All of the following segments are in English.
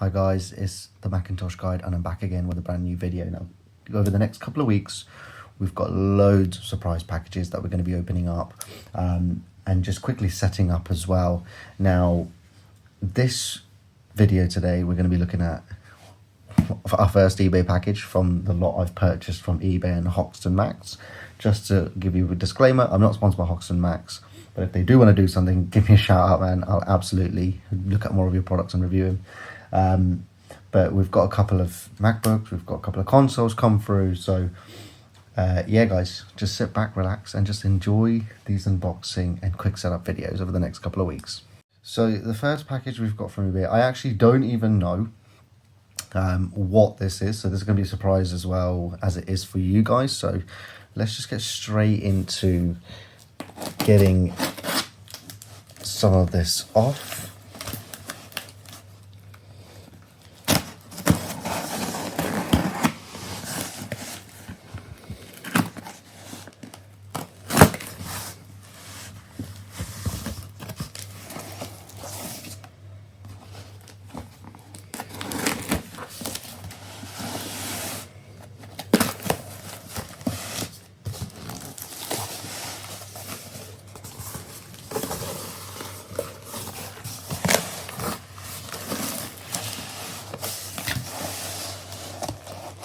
Hi guys, it's the Macintosh Guide and I'm back again with a brand new video. Now, over the next couple of weeks, we've got loads of surprise packages that we're going to be opening up and just quickly setting up as well. Now, this video today, we're going to be looking at our first eBay package from the lot I've purchased from eBay and Hoxton Max. Just to give you a disclaimer, I'm not sponsored by Hoxton Max, but if they do want to do something, give me a shout out, man. I'll absolutely look at more of your products and review them. But we've got a couple of MacBooks, we've got a couple of consoles come through. So yeah, guys, just sit back, relax, and just enjoy these unboxing and quick setup videos over the next couple of weeks. So the first package we've got from eBay, I actually don't even know what this is. So this is going to be a surprise as well as it is for you guys. So let's just get straight into getting some of this off.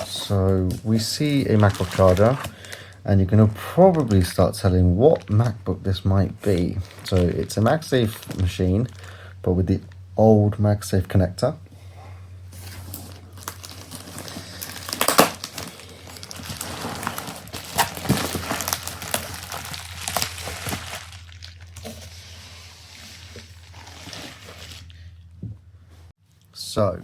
So we see a MacBook charger, and you're going to probably start telling what MacBook this might be. So it's a MagSafe machine, but with the old MagSafe connector. So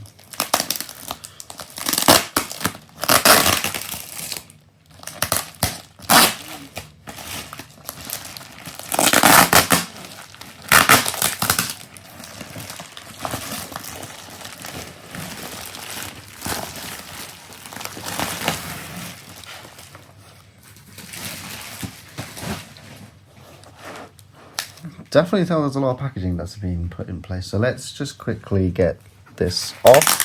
definitely tell there's a lot of packaging that's been put in place. So let's just quickly get this off.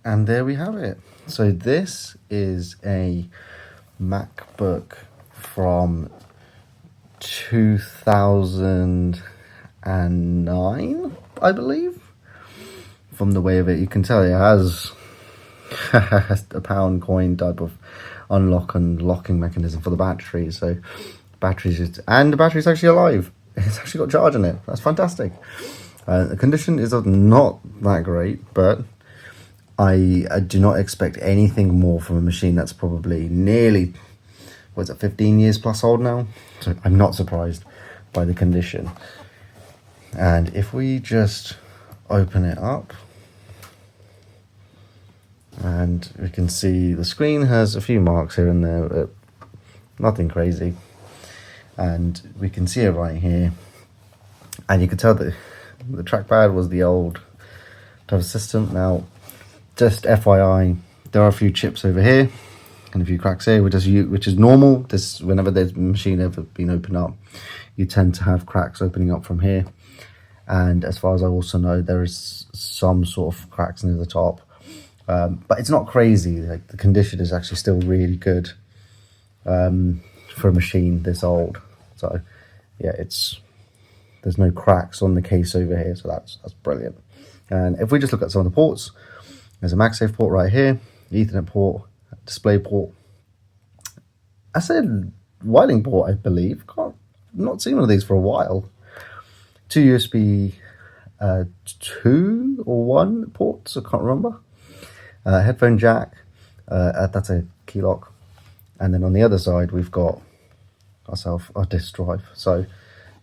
And there we have it. So this is a MacBook from 2009, I believe. From the way of it, you can tell it has a pound coin type of unlock and locking mechanism for the battery. So and the battery's actually alive. It's actually got charge in it. That's fantastic. The condition is not that great, but I do not expect anything more from a machine that's probably nearly, 15 years plus old now? So I'm not surprised by the condition. And if we just open it up, and we can see the screen has a few marks here and there, but nothing crazy. And we can see it right here. And you can tell that the trackpad was the old type of system. Now, just FYI, there are a few chips over here and a few cracks here, which is normal. Whenever there's a machine ever been opened up, you tend to have cracks opening up from here. And as far as I also know, there is some sort of cracks near the top, but it's not crazy. Like, the condition is actually still really good for a machine this old. So yeah, there's no cracks on the case over here, so that's brilliant. And if we just look at some of the ports, there's a MagSafe port right here, Ethernet port, display port. I said wiring port, I believe. Not seen one of these for a while. two USB 2 or 1 ports, I can't remember. Headphone jack, that's a key lock. And then on the other side, we've got ourselves a disk drive. So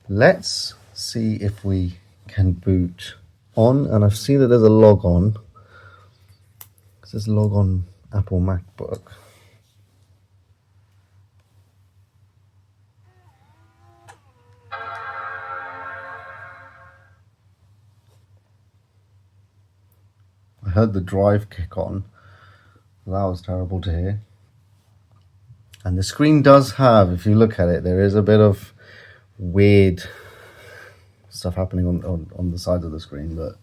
let's see if we can boot on. And I've seen that there's a log on. It says log on Apple MacBook. I heard the drive kick on. That was terrible to hear. And the screen does have, if you look at it, there is a bit of weird stuff happening on the sides of the screen, but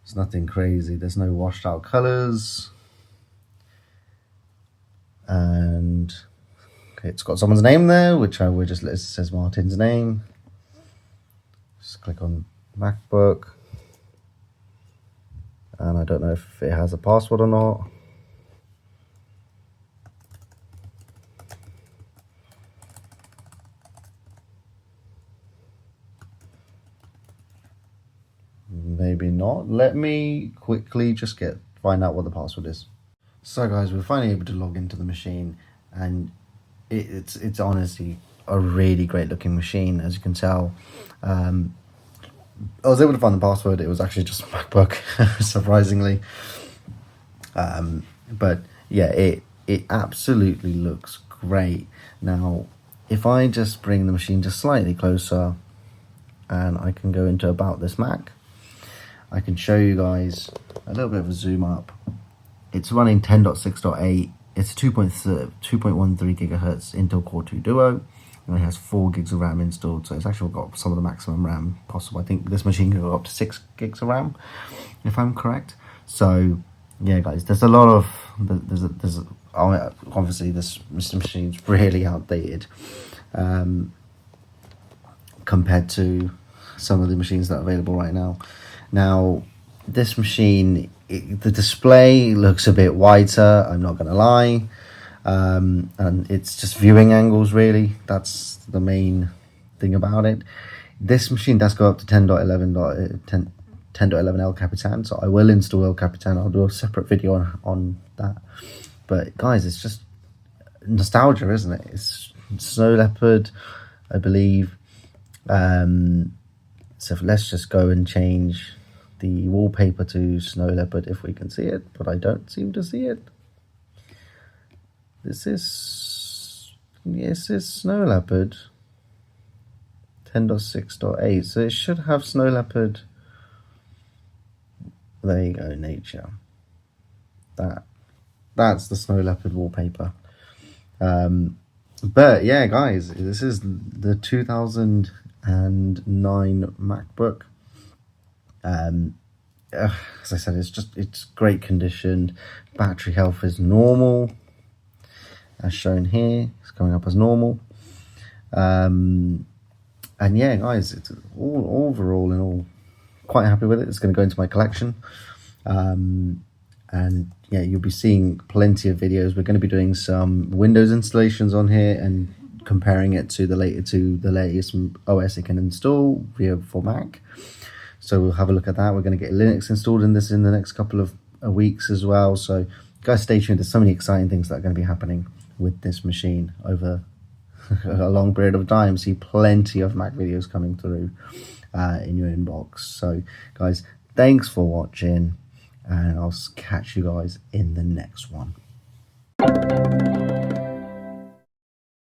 it's nothing crazy. There's no washed out colors. And it's got someone's name there, which I would just, it says Martin's name. Just click on MacBook. And I don't know if it has a password or not. Maybe not. Let me quickly just find out what the password is. So guys, we're finally able to log into the machine, and it's honestly a really great looking machine, as you can tell. I was able to find the password. It was actually just a MacBook, surprisingly. But yeah, it absolutely looks great. Now, if I just bring the machine just slightly closer, and I can go into About This Mac, I can show you guys a little bit of a zoom up. It's running 10.6.8. It's 2.13 gigahertz Intel Core 2 Duo. And it has 4 gigs of RAM installed, so it's actually got some of the maximum RAM possible. I think this machine can go up to 6 gigs of RAM, if I'm correct. So yeah, guys, there's a lot of obviously this machine's really outdated compared to some of the machines that are available right now. Now, this machine, the display looks a bit whiter, I'm not gonna lie. And it's just viewing angles, really. That's the main thing about it. This machine does go up to 10.11 El Capitan, so I will install El Capitan. I'll do a separate video on that. But guys, it's just nostalgia, isn't it? It's Snow Leopard, I believe. So let's just go and change the wallpaper to Snow Leopard if we can see it, but I don't seem to see it. This is Snow Leopard 10.6.8, so it should have Snow Leopard. There you go, nature. That's the Snow Leopard wallpaper. But yeah, guys, this is the 2009 MacBook. As I said, it's great condition. Battery health is normal, as shown here. It's coming up as normal. And yeah, guys, it's overall in all quite happy with it. It's going to go into my collection. And yeah, you'll be seeing plenty of videos. We're going to be doing some Windows installations on here and comparing it to the latest OS it can install for Mac. So we'll have a look at that. We're going to get Linux installed in this in the next couple of weeks as well. So guys, stay tuned. There's so many exciting things that are going to be happening with this machine over a long period of time. See plenty of Mac videos coming through in your inbox. So guys, thanks for watching, and I'll catch you guys in the next one.